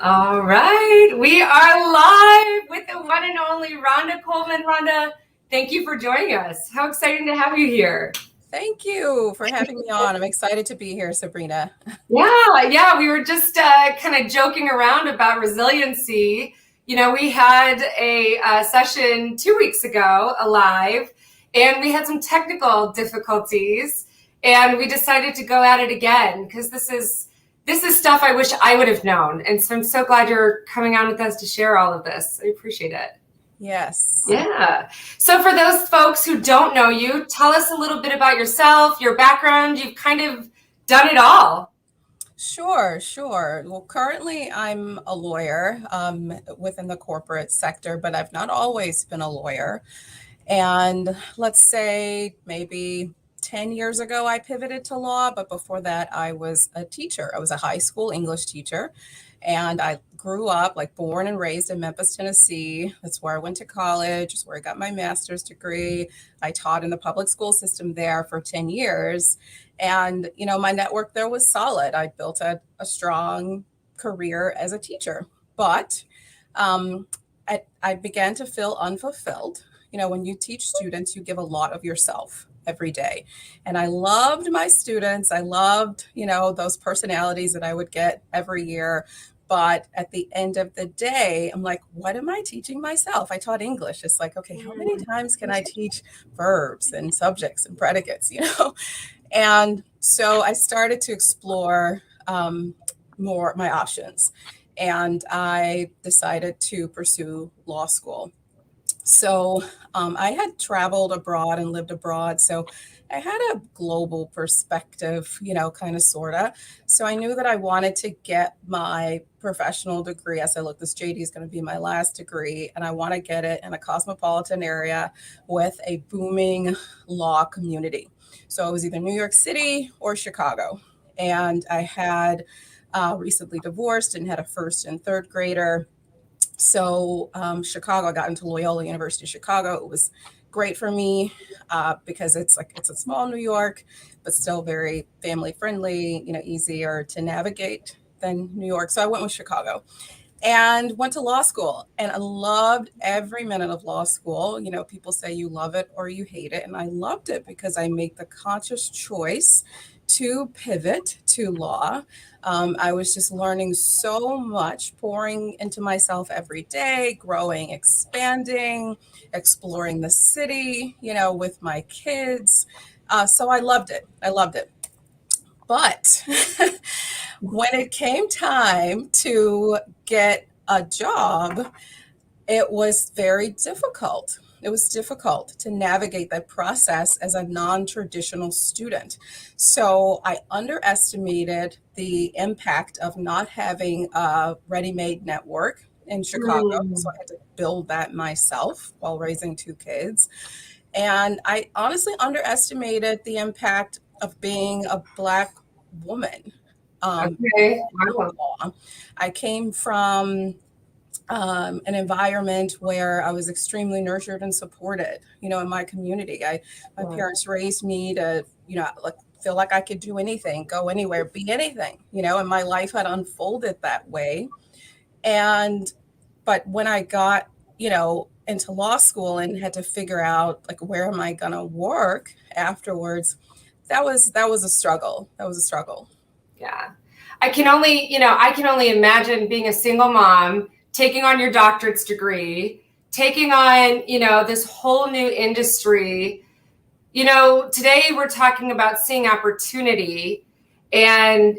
All right, we are live with the one and only Rhonda Coleman. Rhonda, thank you for joining us. How exciting to have you here. Thank you for having me on. I'm excited to be here, Sabrina. Yeah, we were just kind of joking around about resiliency. We had a session 2 weeks ago, a live, and we had some technical difficulties, and we decided to go at it again because this is stuff I wish I would have known. And so I'm so glad you're coming on with us to share all of this. I appreciate it. Yes. Yeah. So for those folks who don't know you, tell us a little bit about yourself, your background. You've kind of done it all. Sure. Well, currently I'm a lawyer within the corporate sector, but I've not always been a lawyer. And let's say maybe 10 years ago, I pivoted to law, but before that, I was a teacher. I was a high school English teacher. And I grew up, like, born and raised in Memphis, Tennessee. That's where I went to college. It's where I got my master's degree. I taught in the public school system there for 10 years. And, my network there was solid. I built a strong career as a teacher. But I began to feel unfulfilled. When you teach students, you give a lot of yourself every day. And I loved my students. I loved, those personalities that I would get every year. But at the end of the day, I'm like, what am I teaching myself? I taught English. It's like, okay, how many times can I teach verbs and subjects and predicates, And so I started to explore more my options. And I decided to pursue law school. So I had traveled abroad and lived abroad. So I had a global perspective, kind of, sort of. So I knew that I wanted to get my professional degree. I said, look, this JD is going to be my last degree, and I want to get it in a cosmopolitan area with a booming law community. So it was either New York City or Chicago. And I had recently divorced and had a first and third grader. So Chicago, I got into Loyola University of Chicago. It was great for me because it's a small New York, but still very family friendly, easier to navigate than New York. So I went with Chicago and went to law school, and I loved every minute of law school. People say you love it or you hate it. And I loved it because I made the conscious choice to pivot to law. I was just learning so much, pouring into myself every day, growing, expanding, exploring the city, with my kids. So I loved it. But when it came time to get a job, it was very difficult. It was difficult to navigate that process as a non-traditional student. So I underestimated the impact of not having a ready-made network in Chicago. So I had to build that myself while raising two kids. And I honestly underestimated the impact of being a Black woman. Okay. Wow. I came from an environment where I was extremely nurtured and supported, in my community. My parents raised me to, like, feel like I could do anything, go anywhere, be anything, and my life had unfolded that way. But when I got, into law school and had to figure out, like, where am I going to work afterwards, that was a struggle. Yeah. I can only imagine being a single mom, taking on your doctorate's degree, taking on, this whole new industry. Today we're talking about seeing opportunity, and,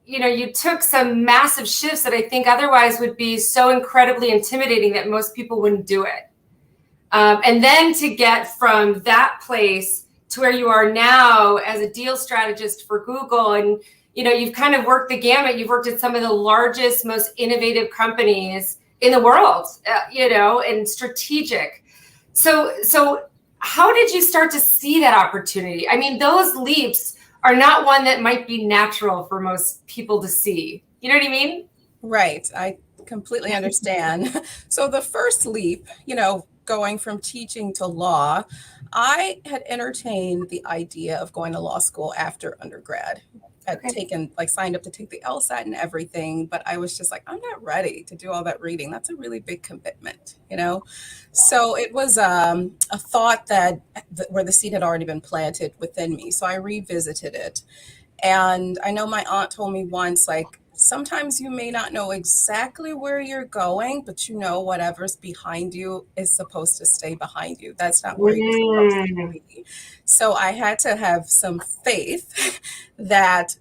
you took some massive shifts that I think otherwise would be so incredibly intimidating that most people wouldn't do it. And then to get from that place to where you are now as a deal strategist for Google, and you've kind of worked the gamut. You've worked at some of the largest, most innovative companies in the world, and strategic. So how did you start to see that opportunity? I mean, those leaps are not one that might be natural for most people to see. You know what I mean? Right. I completely understand. So the first leap, going from teaching to law, I had entertained the idea of going to law school after undergrad. had taken, like signed up to take the LSAT and everything, but I was just like, I'm not ready to do all that reading. That's a really big commitment, you know? So it was a thought that where the seed had already been planted within me. So I revisited it. And I know my aunt told me once, like, sometimes you may not know exactly where you're going, but you know whatever's behind you is supposed to stay behind you. That's not where you're supposed to be. So I had to have some faith that,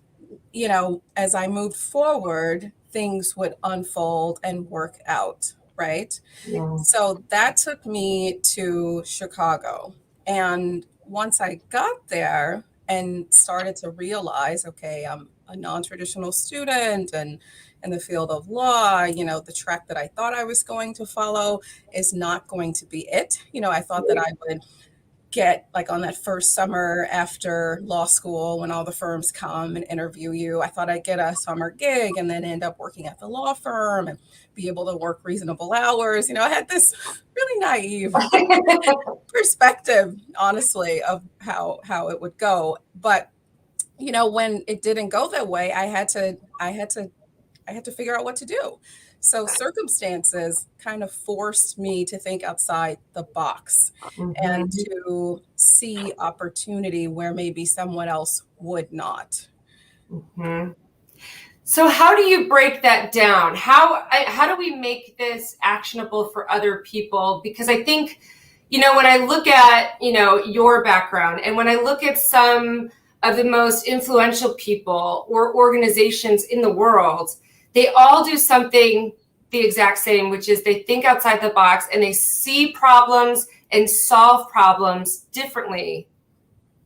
you know, as I moved forward, things would unfold and work out, right? Yeah. So that took me to Chicago. And once I got there and started to realize, okay, I'm a non-traditional student and in the field of law, you know, the track that I thought I was going to follow is not going to be it. You know, I thought that I would get like on that first summer after law school when all the firms come and interview you. I thought I'd get a summer gig and then end up working at the law firm and be able to work reasonable hours. You know, I had this really naive perspective, honestly, of how it would go. But, you know, when it didn't go that way, I had to figure out what to do. So circumstances kind of forced me to think outside the box and to see opportunity where maybe someone else would not. So how do you break that down? How do we make this actionable for other people? Because I think, you know, when I look at, you know, your background and when I look at some of the most influential people or organizations in the world, they all do something the exact same, which is they think outside the box and they see problems and solve problems differently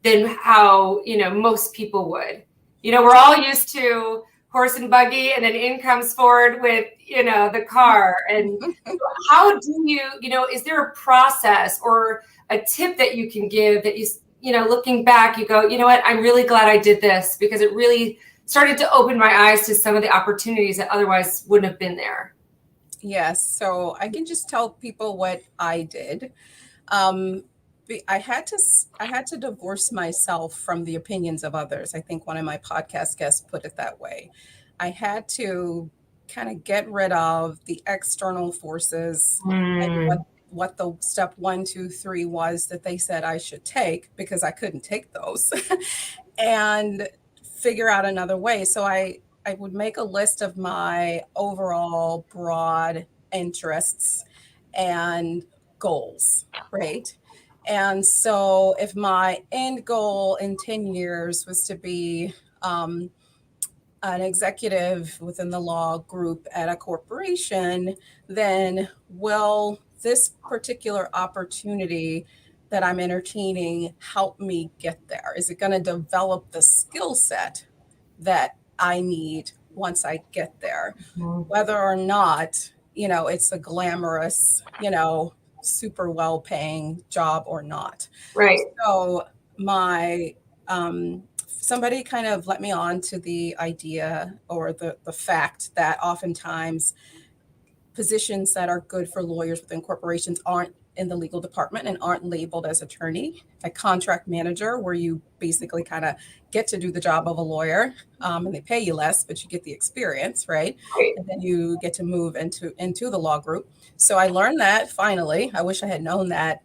than how, you know, most people would. You know, we're all used to horse and buggy, and then in comes Ford with, you know, the car. And how do you know, is there a process or a tip that you can give that you know, looking back, you go, you know what, I'm really glad I did this because it really started to open my eyes to some of the opportunities that otherwise wouldn't have been there? Yes. So I can just tell people what I did. I had to divorce myself from the opinions of others. I think one of my podcast guests put it that way. I had to kind of get rid of the external forces and what the step 1, 2, 3 was that they said I should take because I couldn't take those and figure out another way. So I would make a list of my overall broad interests and goals, right? And so if my end goal in 10 years was to be an executive within the law group at a corporation, then will this particular opportunity that I'm entertaining help me get there? Is it going to develop the skill set that I need once I get there? Whether or not, you know, it's a glamorous, you know, super well paying job or not. Right. So my somebody kind of let me on to the idea or the fact that oftentimes positions that are good for lawyers within corporations aren't in the legal department and aren't labeled as attorney. A contract manager, where you basically kind of get to do the job of a lawyer, and they pay you less, but you get the experience, right? And then you get to move into the law group. So I learned that finally. I wish I had known that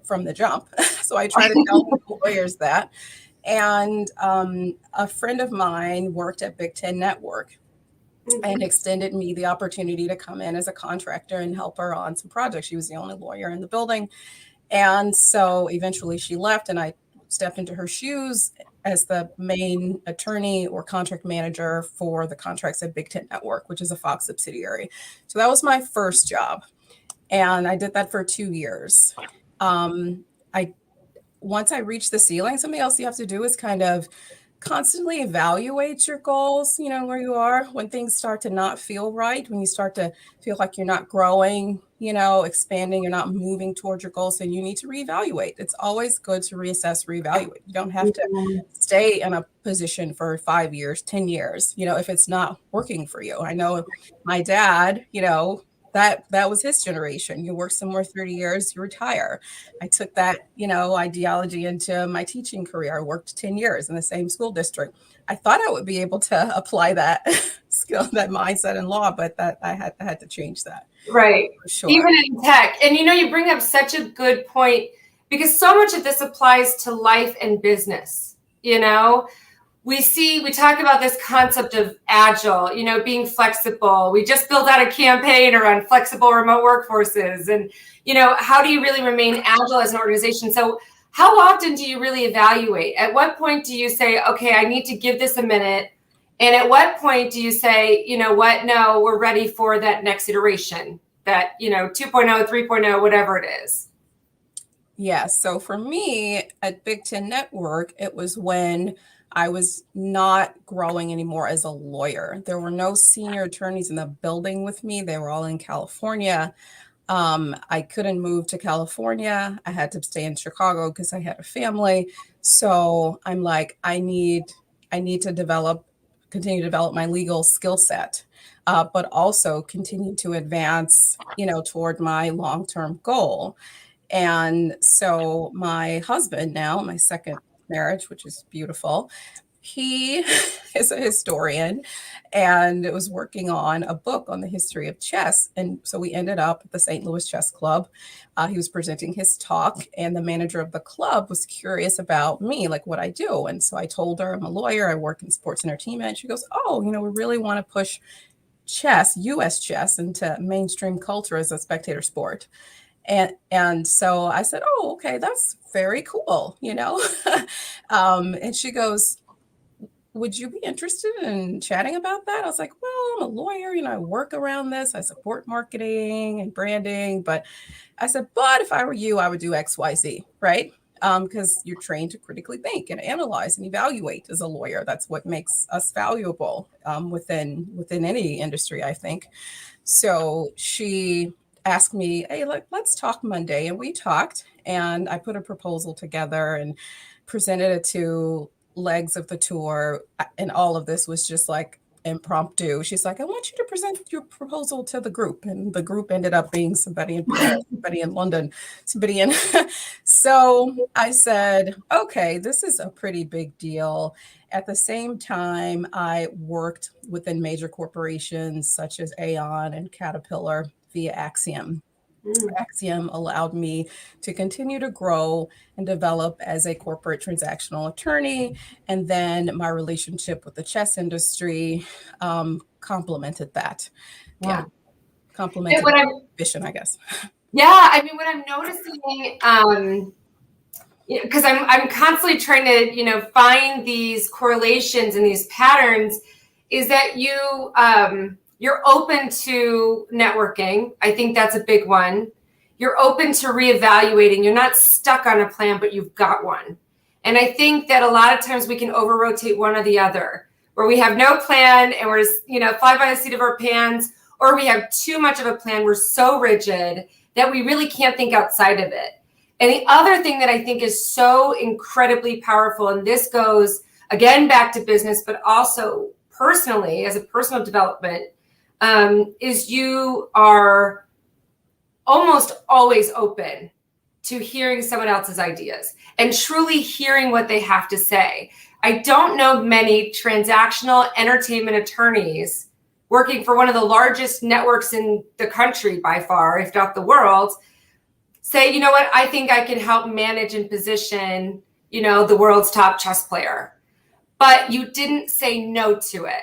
from the jump. So I try to tell lawyers that. And a friend of mine worked at Big Ten Network and extended me the opportunity to come in as a contractor and help her on some projects. She was the only lawyer in the building. And so eventually she left and I stepped into her shoes as the main attorney or contract manager for the contracts at Big Ten Network, which is a Fox subsidiary. So that was my first job. And I did that for 2 years. Once I reached the ceiling, something else you have to do is kind of constantly evaluate your goals, you know, where you are when things start to not feel right, when you start to feel like you're not growing, you know, expanding, you're not moving towards your goals, and you need to reevaluate. It's always good to reassess, reevaluate. You don't have to stay in a position for 5 years, 10 years, you know, if it's not working for you. I know my dad, you know, that was his generation. You work somewhere 30 years, you retire. I took that, ideology into my teaching career. I worked 10 years in the same school district. I thought I would be able to apply that skill, that mindset in law, but that I had to change that. Right. For sure. Even in tech. And you bring up such a good point, because so much of this applies to life and business. We talk about this concept of agile, being flexible. We just built out a campaign around flexible remote workforces. And, how do you really remain agile as an organization? So how often do you really evaluate? At what point do you say, okay, I need to give this a minute? And at what point do you say, you know what, no, we're ready for that next iteration, that, 2.0, 3.0, whatever it is? Yeah. So for me at Big Ten Network, it was when I was not growing anymore as a lawyer. There were no senior attorneys in the building with me. They were all in California. I couldn't move to California. I had to stay in Chicago because I had a family. So I'm like, I need to continue to develop my legal skill set, but also continue to advance, toward my long-term goal. And so my husband now, my second marriage, which is beautiful, he is a historian and was working on a book on the history of chess. And so we ended up at the St. Louis Chess Club. He was presenting his talk, and the manager of the club was curious about me, like what I do. And so I told her I'm a lawyer, I work in sports entertainment. And she goes, oh, we really want to push chess, US chess, into mainstream culture as a spectator sport. And so I said, oh, okay, that's very cool, and she goes, would you be interested in chatting about that? I was like, well, I'm a lawyer, I work around this. I support marketing and branding. But I said, but if I were you, I would do X, Y, Z, right? Because you're trained to critically think and analyze and evaluate as a lawyer. That's what makes us valuable within any industry, I think. So she asked me, hey, let's talk Monday. And we talked, and I put a proposal together and presented it to legs of the tour. And all of this was just like impromptu. She's like, I want you to present your proposal to the group. And the group ended up being somebody in Paris, somebody in London, somebody in. So I said, okay, this is a pretty big deal. At the same time, I worked within major corporations such as Aon and Caterpillar via Axiom. Axiom allowed me to continue to grow and develop as a corporate transactional attorney. And then my relationship with the chess industry complemented that. Wow. Yeah. Complemented my vision, I guess. Yeah. I mean, what I'm noticing, because I'm constantly trying to, find these correlations and these patterns, is that you're open to networking. I think that's a big one. You're open to reevaluating. You're not stuck on a plan, but you've got one. And I think that a lot of times we can over-rotate one or the other, where we have no plan and we're just, fly by the seat of our pants, or we have too much of a plan. We're so rigid that we really can't think outside of it. And the other thing that I think is so incredibly powerful, and this goes, again, back to business, but also personally, as a personal development, is you are almost always open to hearing someone else's ideas and truly hearing what they have to say. I don't know many transactional entertainment attorneys working for one of the largest networks in the country by far, if not the world, say, you know what, I think I can help manage and position, the world's top chess player. But you didn't say no to it.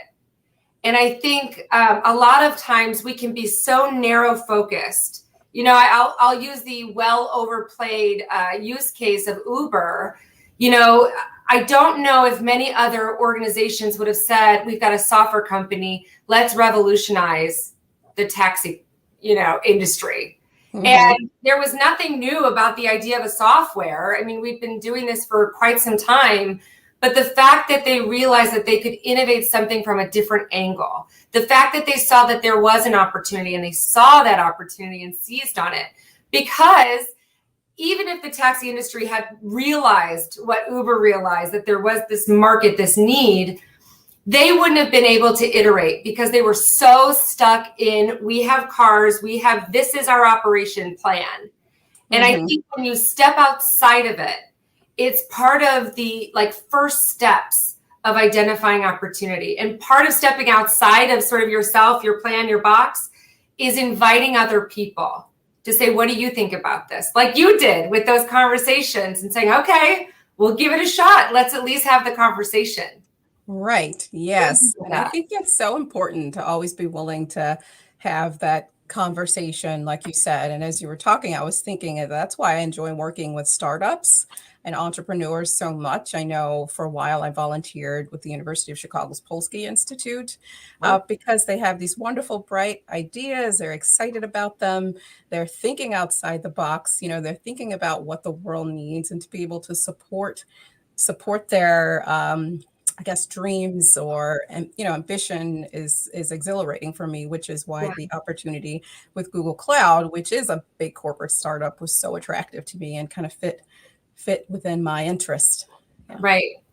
And I think a lot of times we can be so narrow focused. I'll use the well overplayed use case of Uber. I don't know if many other organizations would have said, we've got a software company, let's revolutionize the taxi, industry. Mm-hmm. And there was nothing new about the idea of a software. I mean, we've been doing this for quite some time. But the fact that they realized that they could innovate something from a different angle, the fact that they saw that there was an opportunity and they saw that opportunity and seized on it, because even if the taxi industry had realized what Uber realized, that there was this market, this need, they wouldn't have been able to iterate because they were so stuck in, we have cars, this is our operation plan. And I think when you step outside of it, it's part of the like first steps of identifying opportunity. And part of stepping outside of sort of yourself, your plan, your box, is inviting other people to say, what do you think about this? Like you did with those conversations, and saying, okay, we'll give it a shot. Let's at least have the conversation. Right. Yes. And I think it's so important to always be willing to have that conversation, like you said. And as you were talking, I was thinking that's why I enjoy working with startups and entrepreneurs so much. I know for a while I volunteered with the University of Chicago's Polsky Institute because they have these wonderful, bright ideas. They're excited about them. They're thinking outside the box. They're thinking about what the world needs, and to be able to support their I guess dreams or ambition is exhilarating for me, which is why the opportunity with Google Cloud, which is a big corporate startup, was so attractive to me and kind of fit within my interest. Yeah.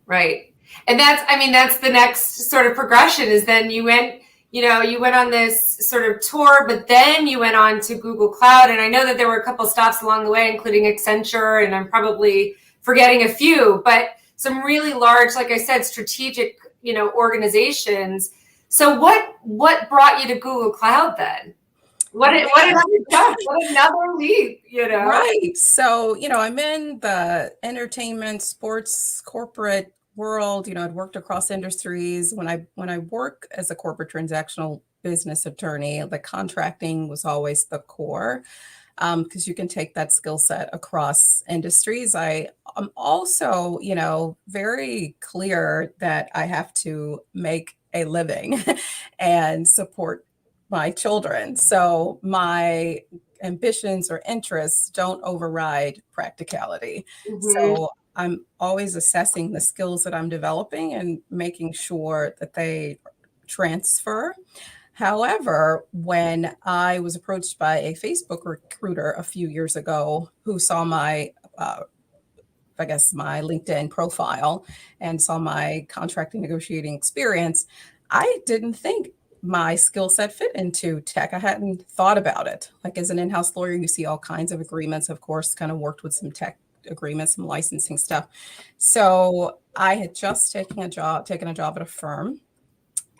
Right. And that's the next sort of progression, is then you went on this sort of tour, but then you went on to Google Cloud. And I know that there were a couple stops along the way, including Accenture, and I'm probably forgetting a few, but some really large, like I said, strategic, organizations. So what brought you to Google Cloud then? What another leap, Right. So, I'm in the entertainment, sports, corporate world. I'd worked across industries. When I work as a corporate transactional business attorney, the contracting was always the core. Because you can take that skill set across industries. I am also, very clear that I have to make a living and support my children. So my ambitions or interests don't override practicality. So I'm always assessing the skills that I'm developing and making sure that they transfer. However, when I was approached by a Facebook recruiter a few years ago who saw my LinkedIn profile and saw my contracting negotiating experience, I didn't think my skill set fit into tech. I hadn't thought about it. Like as an in-house lawyer, you see all kinds of agreements, of course, kind of worked with some tech agreements, some licensing stuff. So I had just taken a job at a firm.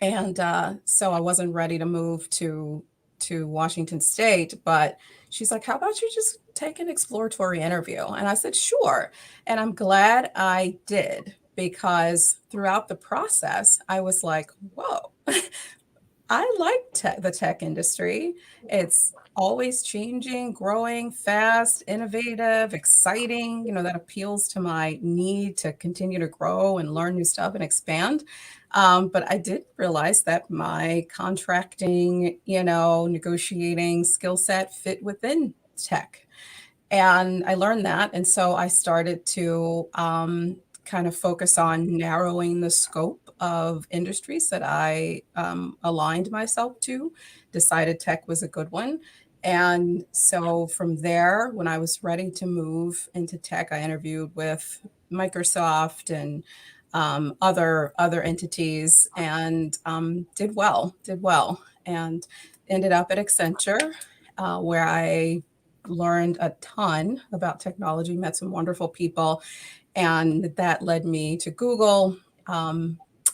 And so I wasn't ready to move to Washington State, but she's like, how about you just take an exploratory interview? And I said, sure. And I'm glad I did, because throughout the process, I was like, whoa, I like the tech industry. It's always changing, growing fast, innovative, exciting. That appeals to my need to continue to grow and learn new stuff and expand. But I did realize that my contracting, negotiating skill set fit within tech. And I learned that. And so I started to kind of focus on narrowing the scope of industries that I aligned myself to, decided tech was a good one. And so from there, when I was ready to move into tech, I interviewed with Microsoft and other entities, and did well, and ended up at Accenture, where I learned a ton about technology, met some wonderful people, and that led me to Google.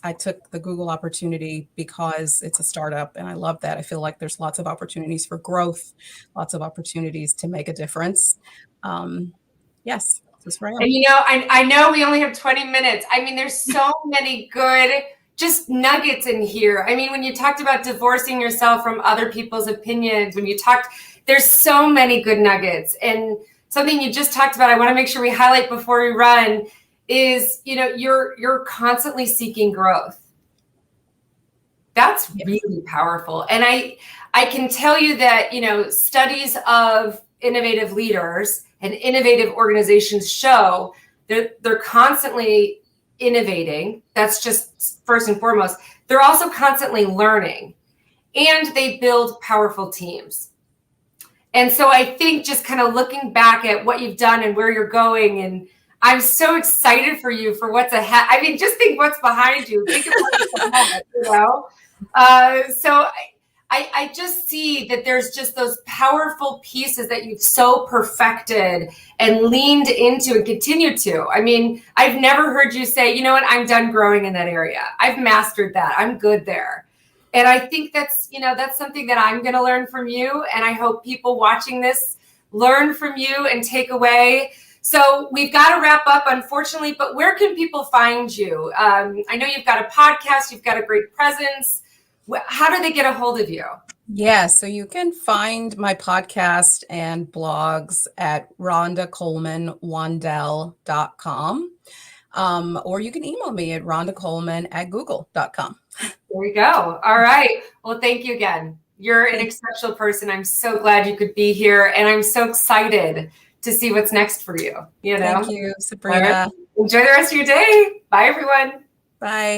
I took the Google opportunity because it's a startup, and I love that. I feel like there's lots of opportunities for growth, lots of opportunities to make a difference. Yes, that's right. And I know we only have 20 minutes. There's so many good just nuggets in here. When you talked about divorcing yourself from other people's opinions, there's so many good nuggets. And something you just talked about, I want to make sure we highlight before we run, is you're constantly seeking growth. That's really powerful. And I can tell you that studies of innovative leaders and innovative organizations show that they're constantly innovating. That's just first and foremost. They're also constantly learning, and they build powerful teams. And so I think just kind of looking back at what you've done and where you're going, and I'm so excited for you for what's ahead. I mean, just think what's behind you. Think about what's ahead, you know? So I just see that there's just those powerful pieces that you've so perfected and leaned into and continue to. I mean, I've never heard you say, you know what, I'm done growing in that area. I've mastered that. I'm good there. And I think that's, you know, that's something that I'm going to learn from you. And I hope people watching this learn from you and take away. So we've got to wrap up, unfortunately, but where can people find you? I know you've got a podcast, you've got a great presence. How do they get a hold of you? Yeah, so you can find my podcast and blogs at rhondacolemanwandel.com. Or you can email me at rhondacoleman@google.com. There you go. All right. Well, thank you again. You're an exceptional person. I'm so glad you could be here, and I'm so excited to see what's next for you. You know? Thank you, Sabrina. Enjoy the rest of your day. Bye, everyone. Bye.